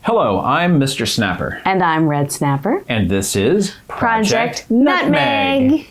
Hello, I'm Mr. Snapper. And I'm Red Snapper. And this is Project Nutmeg.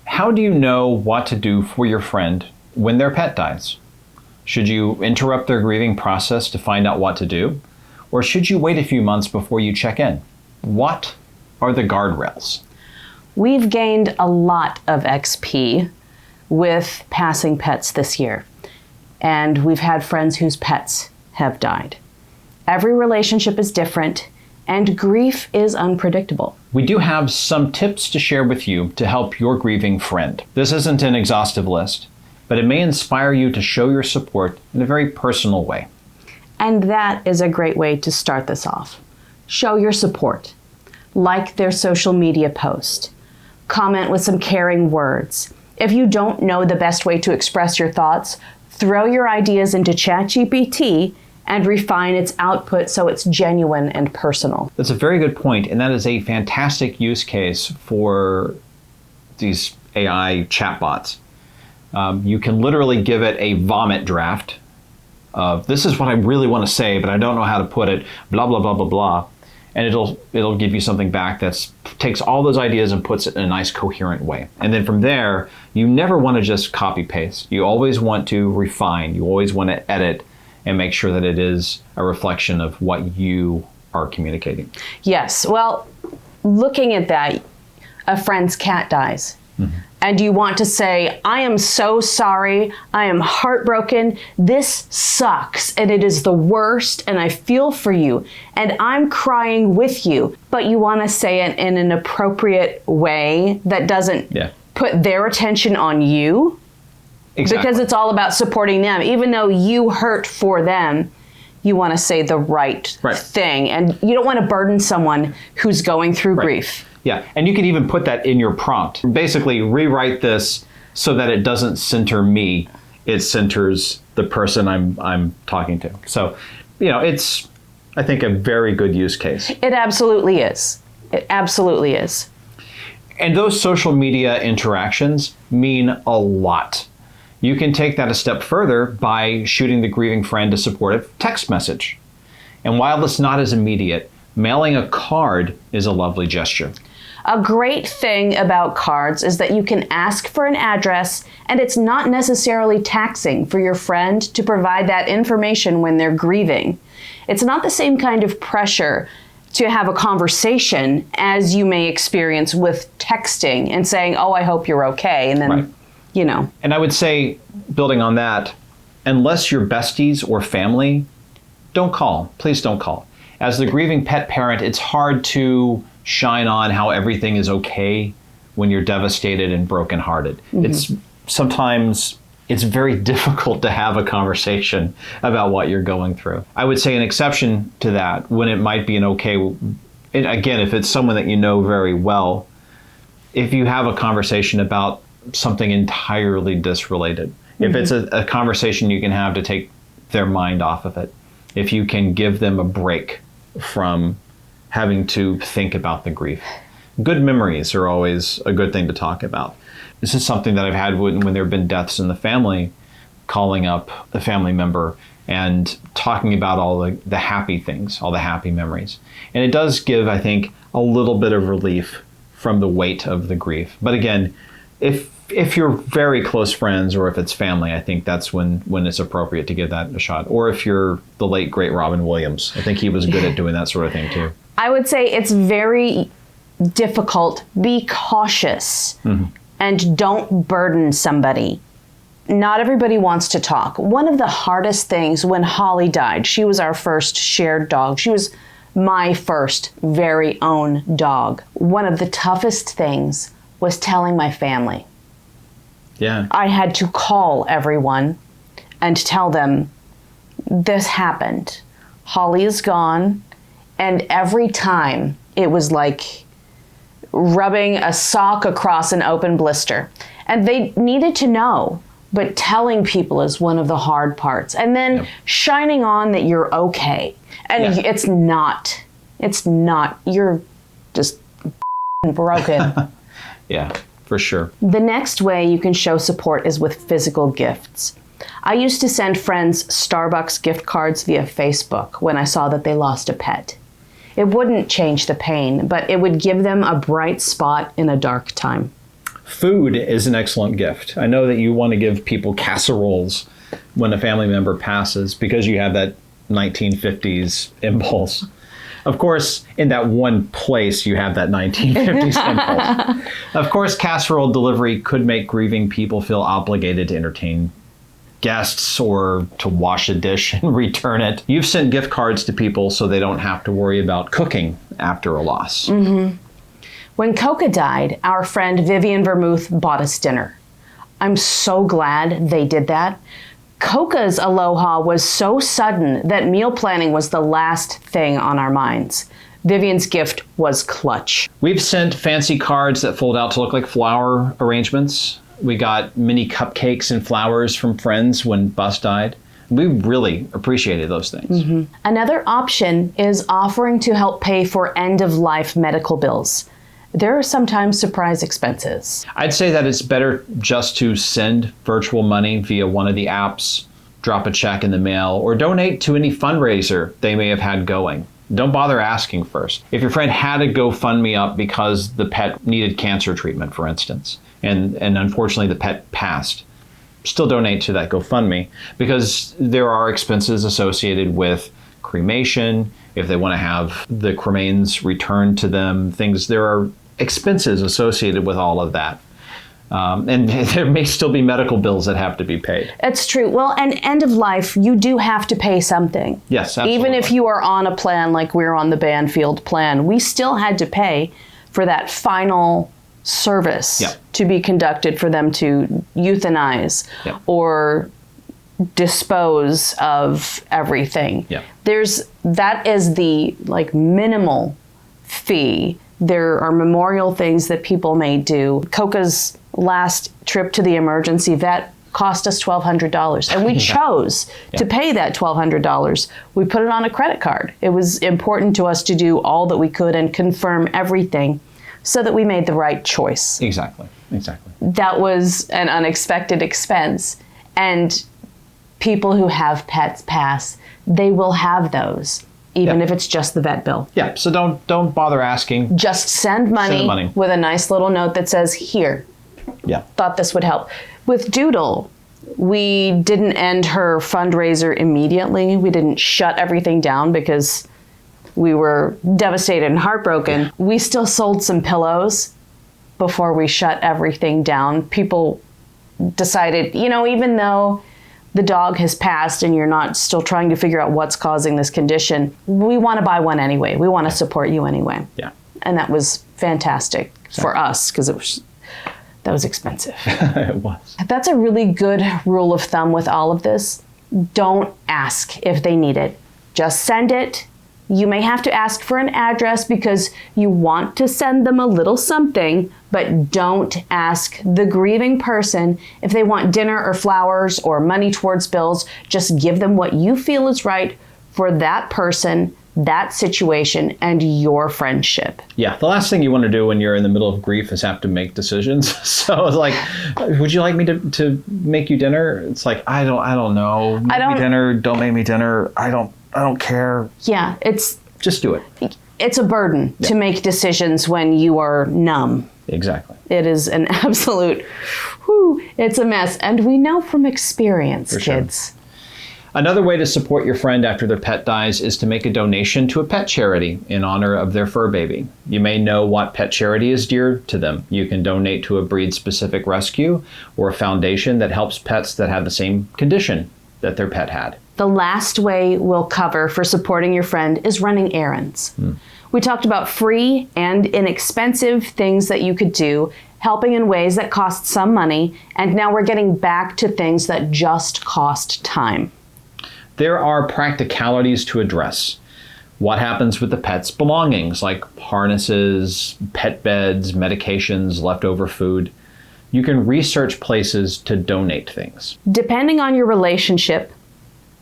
How do you know what to do for your friend when their pet dies? Should you interrupt their grieving process to find out what to do? Or should you wait a few months before you check in? What are the guardrails? We've gained a lot of XP with passing pets this year. And we've had friends whose pets have died. Every relationship is different, and grief is unpredictable. We do have some tips to share with you to help your grieving friend. This isn't an exhaustive list, but it may inspire you to show your support in a very personal way. And that is a great way to start this off. Show your support. Like their social media post. Comment with some caring words. If you don't know the best way to express your thoughts, throw your ideas into ChatGPT and refine its output so it's genuine and personal. That's a very good point, and that is a fantastic use case for these AI chatbots. You can literally give it a vomit draft of, this is what I really want to say, but I don't know how to put it, blah, blah, blah, blah, blah. And it'll give you something back that takes all those ideas and puts it in a nice coherent way. And then from there, you never want to just copy paste. You always want to refine. You always want to edit and make sure that it is a reflection of what you are communicating. Yes, well, looking at that, a friend's cat dies. Mm-hmm. And you want to say, I am so sorry, I am heartbroken, this sucks, and it is the worst, and I feel for you, and I'm crying with you. But you want to say it in an appropriate way that doesn't put their attention on you. Exactly. Because it's all about supporting them. Even though you hurt for them, you want to say the right thing. And you don't want to burden someone who's going through grief. Yeah, and you can even put that in your prompt. Basically, rewrite this so that it doesn't center me. It centers the person I'm talking to. So, it's, I think, a very good use case. It absolutely is. It absolutely is. And those social media interactions mean a lot. You can take that a step further by shooting the grieving friend a supportive text message. And while it's not as immediate, mailing a card is a lovely gesture. A great thing about cards is that you can ask for an address, and it's not necessarily taxing for your friend to provide that information when they're grieving. It's not the same kind of pressure to have a conversation as you may experience with texting and saying, oh, I hope you're okay, and then, And I would say, building on that, unless you're besties or family, don't call. Please don't call. As the grieving pet parent, it's hard to shine on how everything is okay when you're devastated and brokenhearted. Mm-hmm. Sometimes it's very difficult to have a conversation about what you're going through. I would say an exception to that, when it might be an okay, and again, if it's someone that you know very well, if you have a conversation about something entirely disrelated, mm-hmm. if it's a conversation you can have to take their mind off of it, if you can give them a break from having to think about the grief. Good memories are always a good thing to talk about. This is something that I've had when there have been deaths in the family, calling up a family member and talking about all the happy things, all the happy memories. And it does give, I think, a little bit of relief from the weight of the grief. But again, if you're very close friends or if it's family, I think that's when it's appropriate to give that a shot. Or if you're the late, great Robin Williams. I think he was good at doing that sort of thing too. I would say it's very difficult. Be cautious and don't burden somebody. Not everybody wants to talk. One of the hardest things when Holly died, she was our first shared dog. She was my first very own dog. One of the toughest things was telling my family. Yeah. I had to call everyone and tell them, this happened. Holly is gone. And every time it was like rubbing a sock across an open blister. And they needed to know, but telling people is one of the hard parts. And then shining on that you're okay. And it's not, you're just broken. Yeah. for sure. The next way you can show support is with physical gifts. I used to send friends Starbucks gift cards via Facebook when I saw that they lost a pet. It wouldn't change the pain, but it would give them a bright spot in a dark time. Food is an excellent gift. I know that you want to give people casseroles when a family member passes because you have that 1950s impulse. Of course, in that one place, you have that 1950s impulse. Of course, casserole delivery could make grieving people feel obligated to entertain guests or to wash a dish and return it. You've sent gift cards to people so they don't have to worry about cooking after a loss. Mm-hmm. When Coca died, our friend Vivian Vermouth bought us dinner. I'm so glad they did that. Coca's aloha was so sudden that meal planning was the last thing on our minds. Vivian's gift was clutch. We've sent fancy cards that fold out to look like flower arrangements. We got mini cupcakes and flowers from friends when Bus died. We really appreciated those things. Mm-hmm. Another option is offering to help pay for end-of-life medical bills. There are sometimes surprise expenses. I'd say that it's better just to send virtual money via one of the apps, drop a check in the mail, or donate to any fundraiser they may have had going. Don't bother asking first. If your friend had a GoFundMe up because the pet needed cancer treatment, for instance, and unfortunately the pet passed, still donate to that GoFundMe because there are expenses associated with cremation, if they want to have the cremains returned to them, there are expenses associated with all of that. And there may still be medical bills that have to be paid. It's true. Well, and end of life, you do have to pay something. Yes, absolutely. Even if you are on a plan like we're on the Banfield plan, we still had to pay for that final service to be conducted for them to euthanize or dispose of everything. That is the minimal fee. There are memorial things that people may do. Coca's last trip to the emergency vet cost us $1,200, and we chose to pay that $1,200. We put it on a credit card. It was important to us to do all that we could and confirm everything so that we made the right choice. Exactly. That was an unexpected expense, and people who have pets pass, they will have those, even if it's just the vet bill. Yeah, so don't bother asking. Just send money with a nice little note that says, here. Yeah. Thought this would help. With Doodle, we didn't end her fundraiser immediately. We didn't shut everything down because we were devastated and heartbroken. Yeah. We still sold some pillows before we shut everything down. People decided, even though the dog has passed and you're not still trying to figure out what's causing this condition, we want to buy one anyway. We want to support you anyway. Yeah. And that was fantastic for us because that was expensive. It was. That's a really good rule of thumb with all of this. Don't ask if they need it. Just send it. You may have to ask for an address because you want to send them a little something, but don't ask the grieving person if they want dinner or flowers or money towards bills. Just give them what you feel is right for that person, that situation, and your friendship. Yeah, the last thing you want to do when you're in the middle of grief is have to make decisions. So it's like, would you like me to make you dinner? It's like, I don't know. Make me dinner, don't make me dinner. I don't care. Yeah, just do it. It's a burden to make decisions when you are numb. Exactly. It is an absolute, it's a mess. And we know from experience, kids. Sure. Another way to support your friend after their pet dies is to make a donation to a pet charity in honor of their fur baby. You may know what pet charity is dear to them. You can donate to a breed-specific rescue or a foundation that helps pets that have the same condition that their pet had. The last way we'll cover for supporting your friend is running errands. We talked about free and inexpensive things that you could do, helping in ways that cost some money, and now we're getting back to things that just cost time. There are practicalities to address. What happens with the pet's belongings, like harnesses, pet beds, medications, leftover food? You can research places to donate things. Depending on your relationship,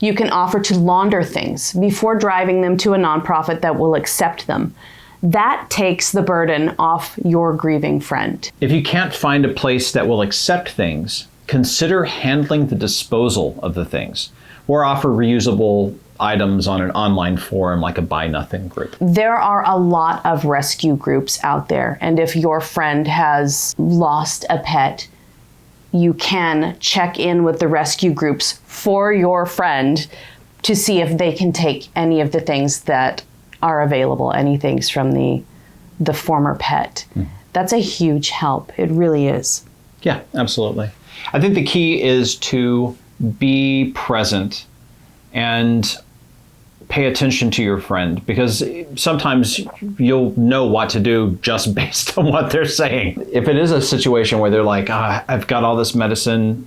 you can offer to launder things before driving them to a nonprofit that will accept them. That takes the burden off your grieving friend. If you can't find a place that will accept things, consider handling the disposal of the things, or offer reusable items on an online forum like a Buy Nothing group. There are a lot of rescue groups out there, and if your friend has lost a pet, you can check in with the rescue groups for your friend to see if they can take any of the things that are available, any things from the former pet. That's a huge help. It really is. Yeah, absolutely. I think the key is to be present and pay attention to your friend, because sometimes you'll know what to do just based on what they're saying. If it is a situation where they're like, I've got all this medicine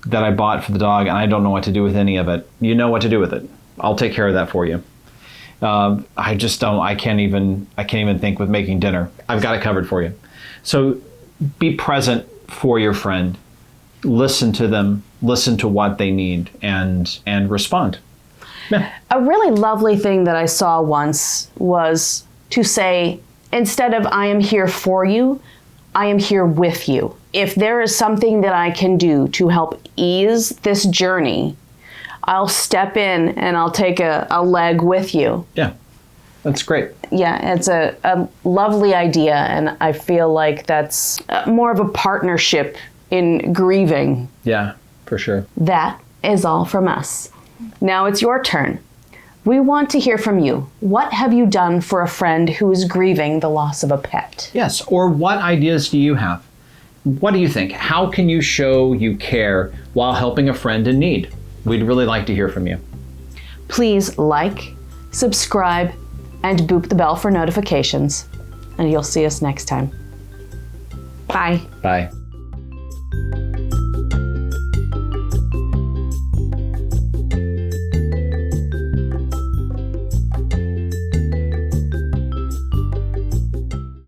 that I bought for the dog and I don't know what to do with any of it, you know what to do with it. I'll take care of that for you. I can't even think with making dinner. I've got it covered for you. So be present for your friend. Listen to them, listen to what they need, and respond. Yeah. A really lovely thing that I saw once was to say, instead of I am here for you, I am here with you. If there is something that I can do to help ease this journey, I'll step in and I'll take a leg with you. Yeah, that's great. Yeah, it's a lovely idea, and I feel like that's more of a partnership in grieving. Yeah, for sure. That is all from us. Now it's your turn. We want to hear from you. What have you done for a friend who is grieving the loss of a pet? Yes, or what ideas do you have? What do you think? How can you show you care while helping a friend in need? We'd really like to hear from you. Please like, subscribe, and boop the bell for notifications. And you'll see us next time. Bye. Bye.